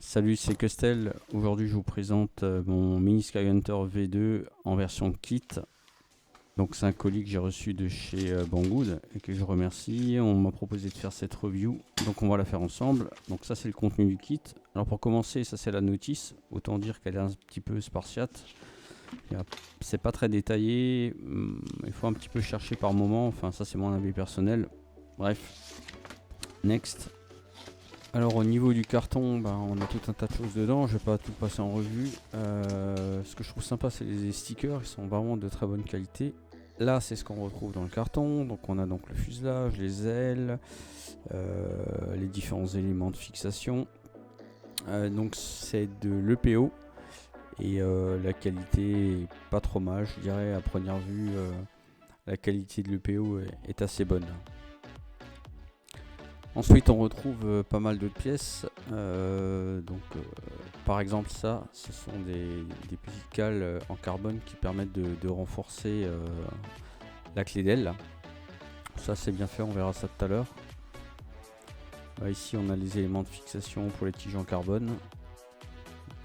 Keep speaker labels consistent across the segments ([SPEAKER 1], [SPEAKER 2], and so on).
[SPEAKER 1] Salut, c'est Custel. Aujourd'hui, je vous présente mon Mini Skyhunter V2 en version kit. Donc, c'est un colis que j'ai reçu de chez Banggood et que je remercie. On m'a proposé de faire cette review, donc on va la faire ensemble. Donc, ça, c'est le contenu du kit. Alors, pour commencer, ça, c'est la notice. Autant dire qu'elle est un petit peu spartiate. C'est pas très détaillé. Il faut un petit peu chercher par moment. Enfin, ça, c'est mon avis personnel. Bref, next. Alors au niveau du carton, on a tout un tas de choses dedans, je vais pas tout passer en revue. Ce que je trouve sympa, c'est les stickers, ils sont vraiment de très bonne qualité. Là, c'est ce qu'on retrouve dans le carton. Donc on a donc le fuselage, les ailes, les différents éléments de fixation. Donc c'est de l'EPO et la qualité est pas trop mal, je dirais à première vue. La qualité de l'EPO est assez bonne. Ensuite, on retrouve pas mal d'autres pièces. Par exemple, ça, ce sont des petites cales en carbone qui permettent de renforcer la clé d'aile. Ça, c'est bien fait, on verra ça tout à l'heure. Ici, on a les éléments de fixation pour les tiges en carbone.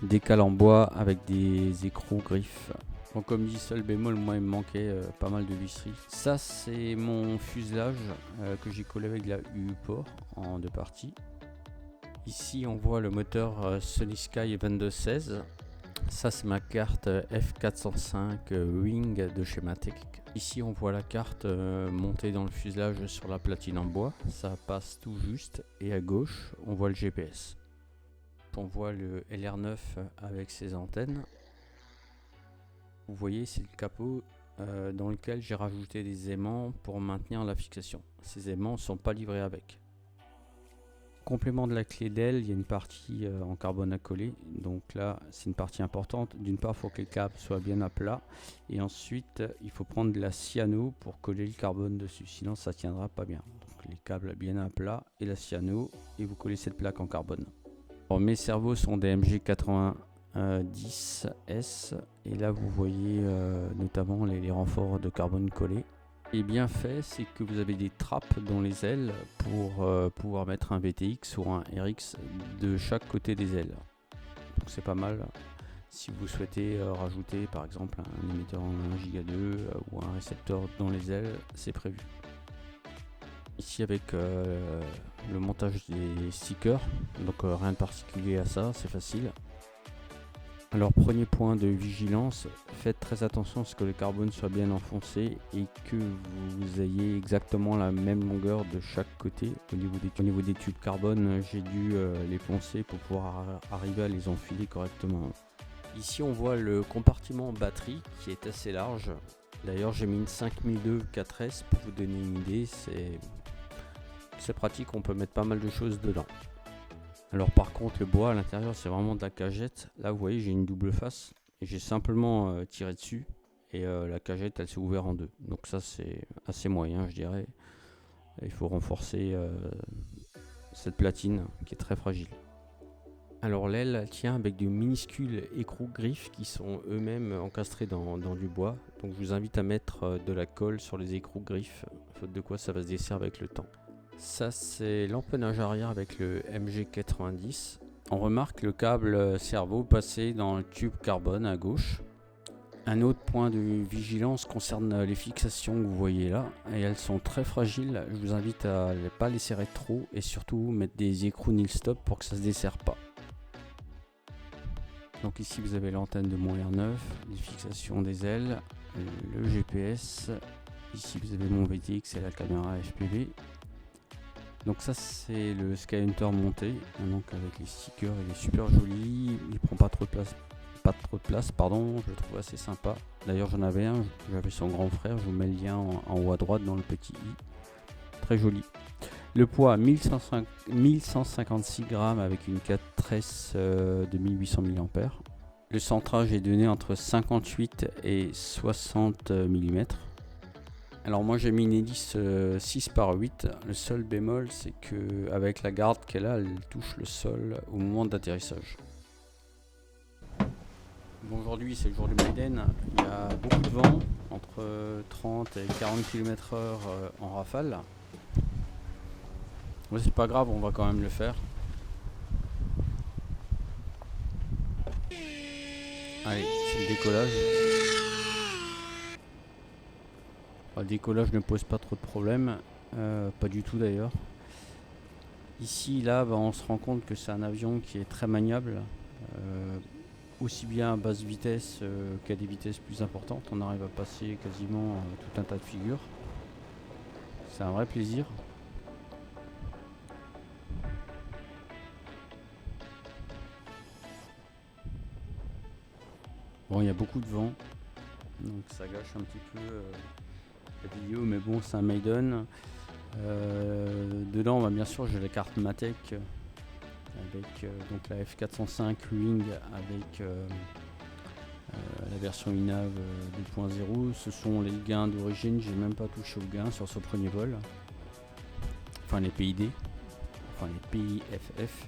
[SPEAKER 1] Des cales en bois avec des écrous griffes. Bon, comme dit, seul bémol, moi il me manquait pas mal de visseries. Ça, c'est mon fuselage que j'ai collé avec la U-Port en deux parties. Ici, on voit le moteur Sunny Sky 2216. Ça, c'est ma carte F405 Wing de chez Matek. Ici, on voit la carte montée dans le fuselage sur la platine en bois. Ça passe tout juste. Et à gauche, on voit le GPS. On voit le LR9 avec ses antennes. Vous voyez, c'est le capot dans lequel j'ai rajouté des aimants pour maintenir la fixation. Ces aimants ne sont pas livrés avec. Complément de la clé d'aile, il y a une partie en carbone à coller. Donc là, c'est une partie importante. D'une part, il faut que les câbles soient bien à plat. Et ensuite, il faut prendre de la cyano pour coller le carbone dessus. Sinon, ça ne tiendra pas bien. Donc les câbles bien à plat et la cyano. Et vous collez cette plaque en carbone. Alors, mes servos sont des MG80 10S et là vous voyez notamment les renforts de carbone collés. Et bien fait, c'est que vous avez des trappes dans les ailes pour pouvoir mettre un VTX ou un RX de chaque côté des ailes. Donc c'est pas mal si vous souhaitez rajouter par exemple un émetteur en 1 Go 2 ou un récepteur dans les ailes, c'est prévu. Ici avec le montage des stickers, donc rien de particulier à ça, c'est facile. Alors premier point de vigilance, faites très attention à ce que le carbone soit bien enfoncé et que vous ayez exactement la même longueur de chaque côté. Au niveau des tubes carbone, j'ai dû les poncer pour pouvoir arriver à les enfiler correctement. Ici on voit le compartiment batterie qui est assez large. D'ailleurs j'ai mis une 5002 4S pour vous donner une idée, c'est pratique, on peut mettre pas mal de choses dedans. Alors par contre le bois à l'intérieur c'est vraiment de la cagette. Là vous voyez j'ai une double face et j'ai simplement tiré dessus et la cagette elle s'est ouverte en deux. Donc ça c'est assez moyen je dirais. Il faut renforcer cette platine qui est très fragile. Alors l'aile elle tient avec de minuscules écrous griffes qui sont eux-mêmes encastrés dans du bois. Donc je vous invite à mettre de la colle sur les écrous griffes, faute de quoi ça va se desserrer avec le temps. Ça c'est l'empennage arrière avec le MG90. On remarque le câble servo passé dans le tube carbone à gauche. Un autre point de vigilance concerne les fixations que vous voyez là. Et elles sont très fragiles. Je vous invite à ne pas les serrer trop et surtout mettre des écrous nil stop pour que ça ne se desserre pas. Donc ici vous avez l'antenne de mon R9, les fixations des ailes, le GPS. Ici vous avez mon VTX et la caméra FPV. Donc ça c'est le Skyhunter monté, donc avec les stickers, il est super joli, il prend pas trop de place, pardon, je le trouve assez sympa. D'ailleurs j'en avais un, j'avais son grand frère, je vous mets le lien en haut à droite dans le petit i, très joli. Le poids 1156 grammes avec une 4S de 1800 mAh. Le centrage est donné entre 58 et 60 mm. Alors moi j'ai mis une hélice 6x8, le seul bémol c'est que avec la garde qu'elle a, elle touche le sol au moment d'atterrissage. Bon, aujourd'hui c'est le jour du Maiden, il y a beaucoup de vent, entre 30 et 40 km/h en rafale. Bon, c'est pas grave, on va quand même le faire. Allez, c'est le décollage. Le décollage ne pose pas trop de problèmes, pas du tout d'ailleurs. Ici, là, on se rend compte que c'est un avion qui est très maniable, aussi bien à basse vitesse qu'à des vitesses plus importantes. On arrive à passer quasiment tout un tas de figures. C'est un vrai plaisir. Bon, il y a beaucoup de vent, donc ça gâche un petit peu la vidéo, mais bon, c'est un maiden. Dedans, bien sûr, j'ai la carte Matek avec donc la F405 Wing avec la version INAV 2.0. Ce sont les gains d'origine, j'ai même pas touché au gain sur ce premier vol. Enfin, les PID, enfin les PIFF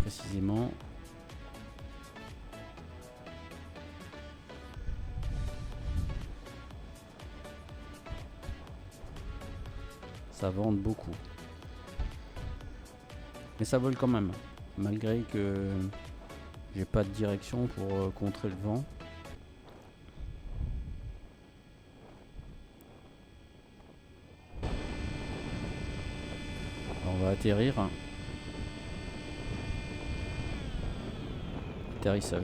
[SPEAKER 1] précisément. Ça vente beaucoup. Mais ça vole quand même, malgré que j'ai pas de direction pour contrer le vent. Alors on va atterrir. Atterrissage.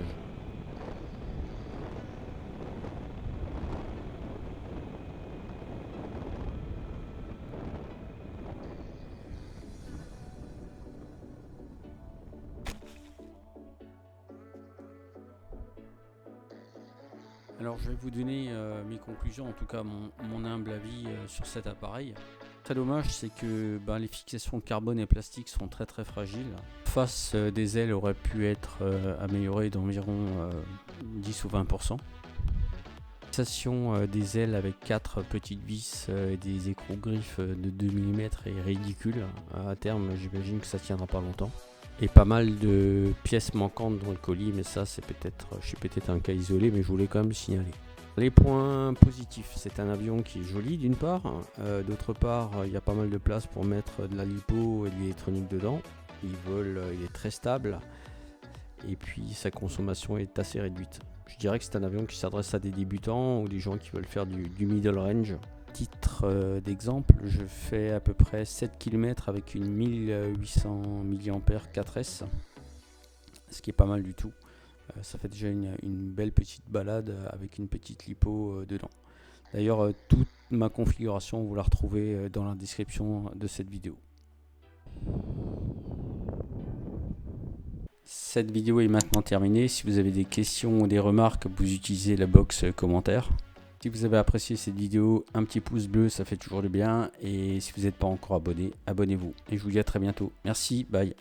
[SPEAKER 1] Alors je vais vous donner mes conclusions, en tout cas mon humble avis sur cet appareil. Très dommage, c'est que les fixations carbone et plastique sont très très fragiles. Face des ailes aurait pu être améliorée d'environ 10 ou 20%. La fixation des ailes avec 4 petites vis et des écrous-griffes de 2 mm est ridicule. À terme, j'imagine que ça tiendra pas longtemps. Et pas mal de pièces manquantes dans le colis, mais ça c'est peut-être, je suis peut-être un cas isolé, mais je voulais quand même le signaler. Les points positifs, c'est un avion qui est joli d'une part, d'autre part il y a pas mal de place pour mettre de la lipo et de l'électronique dedans. Il vole, il est très stable, et puis sa consommation est assez réduite. Je dirais que c'est un avion qui s'adresse à des débutants ou des gens qui veulent faire du middle range. Titre d'exemple, je fais à peu près 7 km avec une 1800 mAh 4S, ce qui est pas mal du tout. Ça fait déjà une belle petite balade avec une petite lipo dedans. D'ailleurs, toute ma configuration, vous la retrouvez dans la description de cette vidéo. Cette vidéo est maintenant terminée. Si vous avez des questions ou des remarques, vous utilisez la box commentaires. Si vous avez apprécié cette vidéo, un petit pouce bleu, ça fait toujours du bien. Et si vous n'êtes pas encore abonné, abonnez-vous. Et je vous dis à très bientôt. Merci, bye.